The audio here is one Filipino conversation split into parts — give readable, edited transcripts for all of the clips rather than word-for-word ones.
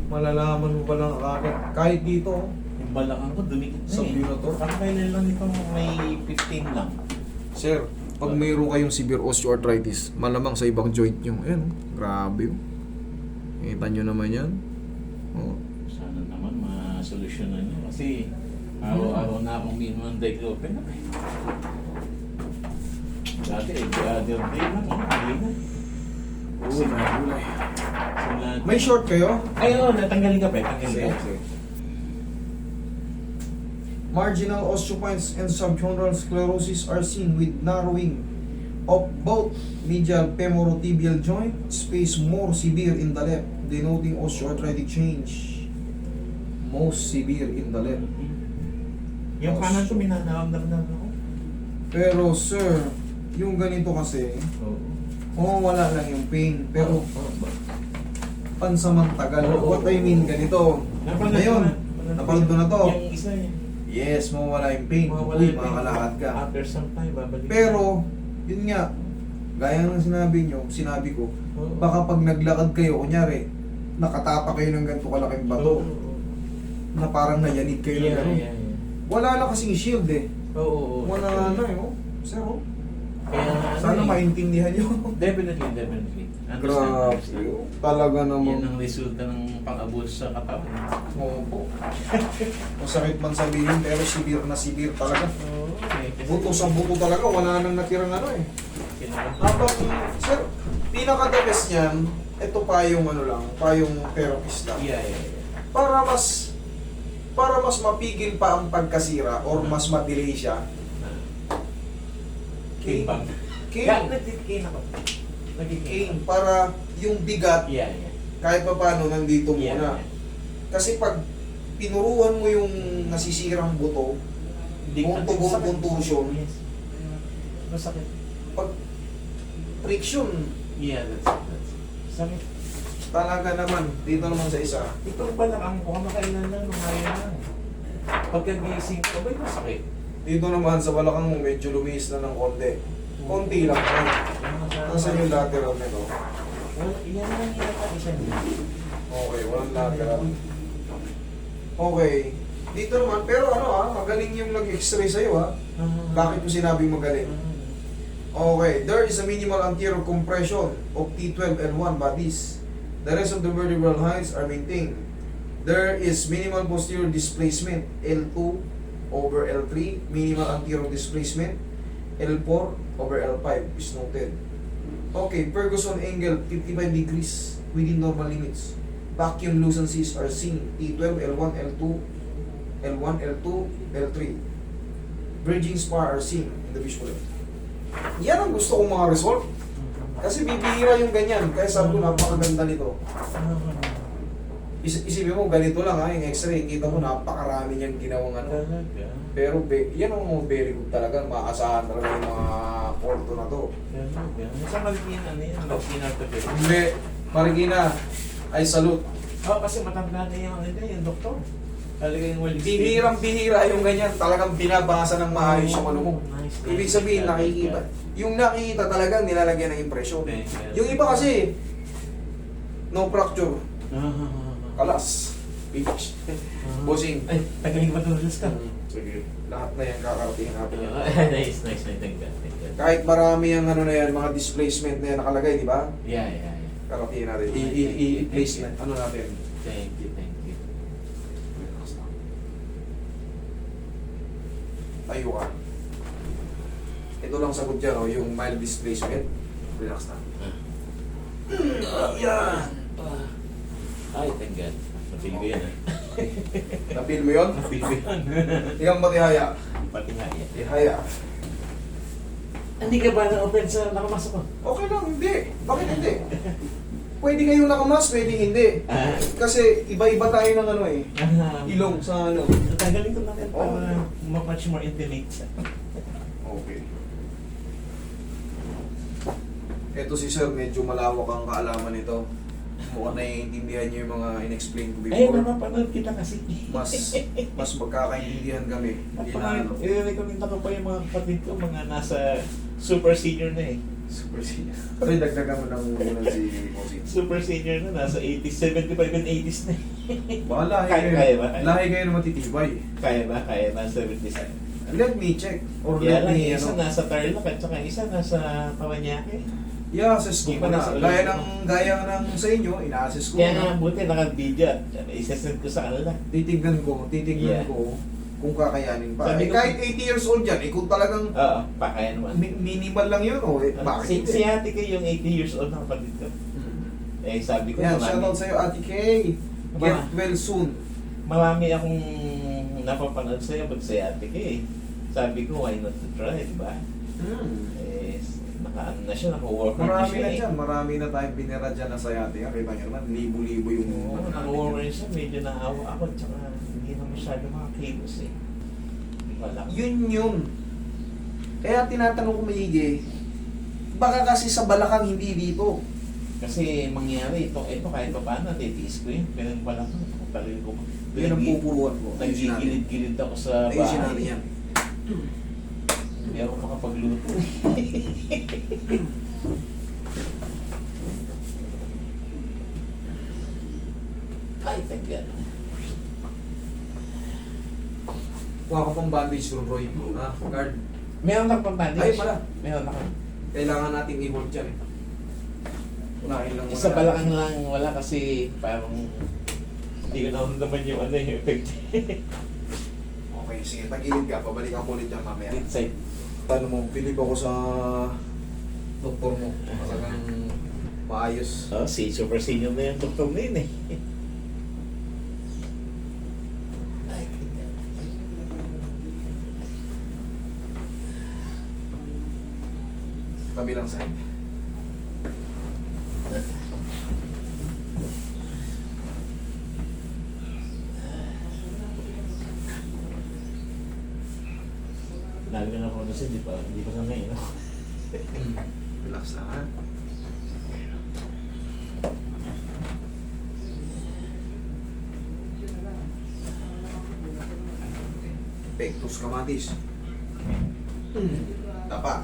Malalaman mo pa lang agad. Kahit dito, Yung balakang ko, dumikit na sa eh. view na to. Ang kailan lang ito, may 15 lang. Sir, pag mayroon kayong severe osteoarthritis, malamang sa ibang joint nyo. Ayan, grabe oh. Kita nyo naman yan. Oh. Sana naman masolusyonan nyo. Kasi araw-araw na akong minum ng diclofenac na. Dati the other day lang, hindi na. Uy, nagulay. Sila- May short kayo? Ay, oo, natanggalin ka pa. Tanggalin ka. Marginal osteopoints and subchondral sclerosis are seen with narrowing of both medial femorotibial joint space more severe in the left, denoting osteoarthritic change. Most severe in the left. Yung kanan ko, minanaramdaman ako. Pero sir, yung ganito kasi, Oo. wala lang yung pain. Pero Oo. pansamantagal. Oo. What I mean, ganito. Ngayon, napanood ko na to. Yung isa eh. Yes, mawala yung pain. Mawawala Uy, yung pain. makakalakad ka. After some time, babalik. Pero, yun nga, gaya ng sinabi ko, Oo. baka pag naglakad kayo, kunyari, nakatapa kayo ng ganito kalaking bato, Oo. na parang nayanig kayo ng Yeah, gano'n. yeah. Wala na kasing shield eh. Oo. Wala na eh, oh. Sir, oh. Kaya, Sana maintindihan nyo. Definitely. Grabe, oh. Talaga Yan namang. ang resulta ng pang-abuse sa katawan. Opo. Masakit man sabihin, pero severe talaga. Oo. Buto sa buto talaga, wala nang natirang ano eh. Habang, sir, pinaka-the best niyan, ito pa yung ano lang, pa yung therapist lang. Yeah. Para mas mapigil pa ang pagkasira or mas ma-delay siya. Kimbang. Cane. Nagkikane ako. Cane. Para yung bigat, Yeah. kahit pa paano, nandito Yeah. muna. Kasi pag pinuruan mo yung nasisirang buto, buong contusion, Yes. Masakit. pag friction, Yeah, that's sakit. talaga naman, dito naman sa isa. Ito ba lang ang kumakailan lang, lumayan lang. Pagkagising ko, ba'y masakit? Dito naman sa balakang mo, medyo lumiis na ng konti. Konti lang. Nasaan yung lateral nito? Well, yan lang yung isa niya. Okay, walang lateral. Okay. Dito naman, pero magaling yung nag-x-ray sa'yo Bakit mo sinabing magaling? Okay, there is a minimal anterior compression of T12 L1 bodies. The rest of the vertebral heights are maintained. There is minimal posterior displacement L2 over L3, minimal anterior displacement L4 over L5 is noted. Okay, Ferguson angle 55 degrees within normal limits. Vacuum lucencies are seen T12 L1 L2 L1 L2 L3. Bridging spar are seen in the visual. Yan ang gusto kong mga result. Kasi bibihira yung ganyan. Kaya sabi ko, napakaganda nito. Isipin mo, ganito lang yung x-ray. Kita mo, napakarami niyang ginawang ano. Pero yan ang mga very good talaga. Maasahan talaga yung mga porto na to. Sa Marikina, ano yan? Marikina to pero. Hindi, Marikina, I salute. Kasi matanda na yung doktor. Talaga yung well Bihirang-bihira yung ganyan. Talagang binabasa ng maayos yung ano mo. Nice. Ibig sabihin, nakikita. Yung nakikita talagang nilalagyan ng impresyon. Okay. Yung iba kasi, no fracture. Kalas. Finish. Bossing. Ay, tagaling ba ito ka? Sige. Lahat na yan kakarating natin yan. Nice. Thank God. Kahit marami ang ano na yan, mga displacement na yan nakalagay, di ba? Yeah. Karatingin natin. I-place na. Ano natin? Thank you. Tayo ka. Ito lang sagot dyan, yung mild displacement. Relax na. Yan! Ay, thank God. Napil ko yan Napil mo yun? Napil ko yan. Tingnan mo tihaya. Pati nga yan. Tihaya. Hindi ka ba na-open sa nakamasok ko? Okay lang, hindi. Bakit hindi? Pwede kayong nakamas, pwede hindi. Kasi iba-iba tayo ng ano ilong sa ano. Tanggalin ko natin para much more intimate siya. Okay. Ito si Sir, medyo malawak ang kaalaman nito. Mukhang naiintindihan niyo yung mga in-explain ko Ay, before. napapanood kita kasi. Mas magkakaintindihan kami. Hindi na ano. I-recommend ko pa yung mga kapatid ko, mga nasa super senior na eh. Super senior. Ay, dagdagan mo ng ulan si Bossing. Super senior na, nasa 80s, 75 and 80s na. Baka lahi Kaya kayo. ba? Lahi kayo na matitibay. Kaya ba, 77. Let me check. Or Kaya let lang, me, isa nasa Tarlac at saka isa nasa Kawanyake. i-assess ko Iba na. na sa Gaya ng sa inyo, ina-assess ko Kaya na. nga, buti naka-video at isasend ko sa kanila. Titignan Yeah. ko kung kakayanin pa. Sabi Eh, ko- kahit 80 years old yan, kung talagang Oo, pakaya naman. minimal lang yun, bakit Si, hindi? si ate ko yung 80 years old na kapatid ko. Eh, sabi ko, Yan, shoutout sa'yo, Ate Kay. Get well soon. marami akong napapanood sa'yo pag si ate ko eh. Sabi ko, why not to try, di ba? Eh, naka-ano na siya, naka-work hard na Marami siya na eh. dyan, marami na tayong binira dyan na sayate. Kita nyo naman, libo-libo yung Oo, ano natin naka-work dyan. hard siya, medyo naawa ako, tsaka hindi na masyado mga kilos eh. Wala. Yun. Kaya tinatanong ko maigi, baka kasi sa Balakang hindi dito. Kasi mangyari, ito kahit pa paano, titiis ko yun. Pero pala ko, talagang ko. Yun ang pupuruan ko. Nagigilid-gilid ako sa Ayusin bahay. natin yan. Hindi ako makapagluto. Ay, thank God. Kuha ko pang bandage from Roy. Guard. Meron ako pang bandage. Ay, pala. Meron ako. Kailangan nating i-hold dyan eh. Unahin lang muna. Isa Balakang lang wala kasi parang hindi ko naman yung ano yung effect. Okay, sige. Tagilid ka. Pabalik ako ulit dyan mamaya. Inside. Tanong mo, bilib ako sa doktor mo. Talagang maayos. Oh, si super senior na yung doktor na yun eh. Ay, thank God. Kabilang side. Lagi na ako kasi hindi pa sanay, no? Relax lang ha. Pectus kamatis. Tapa.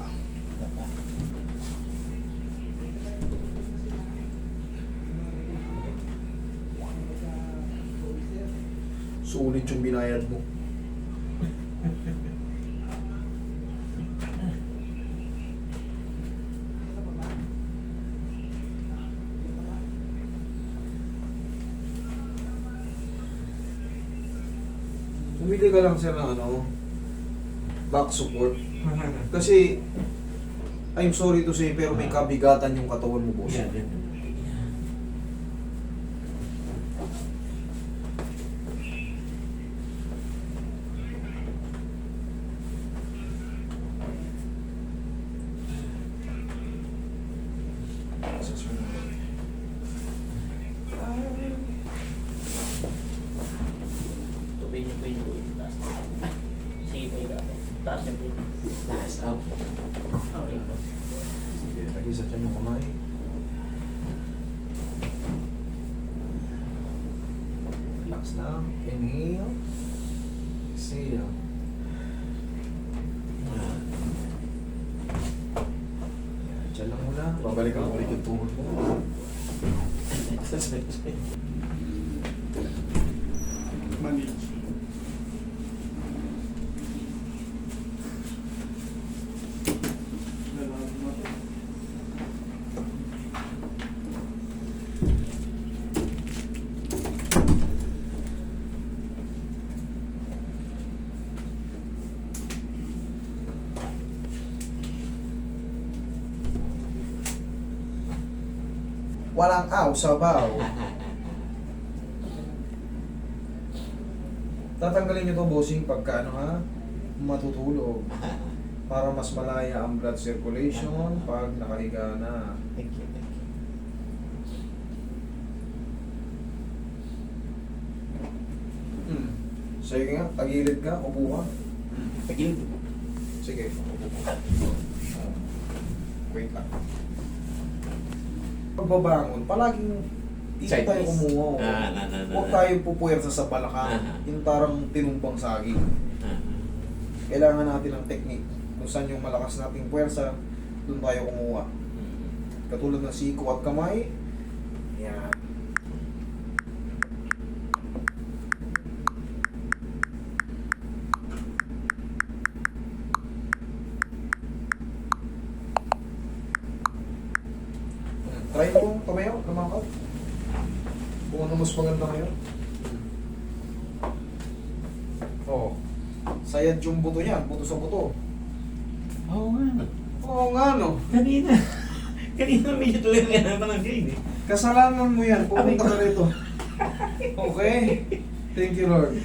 Sulit yung binayad mo. Pumili ka lang sir ng back support. Kasi, I'm sorry to say, pero may kabigatan yung katawan mo, boss. Yan. Tubig niyo po yung buhay. Taas. Sige po yung gato. Taas niyo po yung Nice. Oh. okay po. Sige, lagi sa tiyan yung kamay. Relax lang. Inhale. Exhale. Yan, tiyan lang muna. Babalik ako ulit yung tuhod mo. Manage. Walang aw, sabaw. Tatanggalin nyo to, bossing, pagka matutulog. Para mas malaya ang blood circulation pag nakahiga na. Thank you, thank you. Sige nga, tagilid ka, upo ka. Tagilid. Sige, upo ka. Wait lang. Pagbabangon, palaging dito tayo Sideways. kumuha. Huwag tayo pupuwersa sa balakang. Yung parang tinumpang saging. Kailangan natin ng technique. Kung saan yung malakas nating puwersa, doon tayo kumuha. Katulad ng siko at kamay. Yan. Try mo tumayo, lumakad. Kung ano mas maganda ngayon. Oh. Sayad yung buto niya, buto sa buto. Oo nga. Oo nga no. Kanina. Kanina medyo tuloy ka naman ng grade eh. Kasalanan mo yan, pupunta ka rito. Okay. Thank you Lord.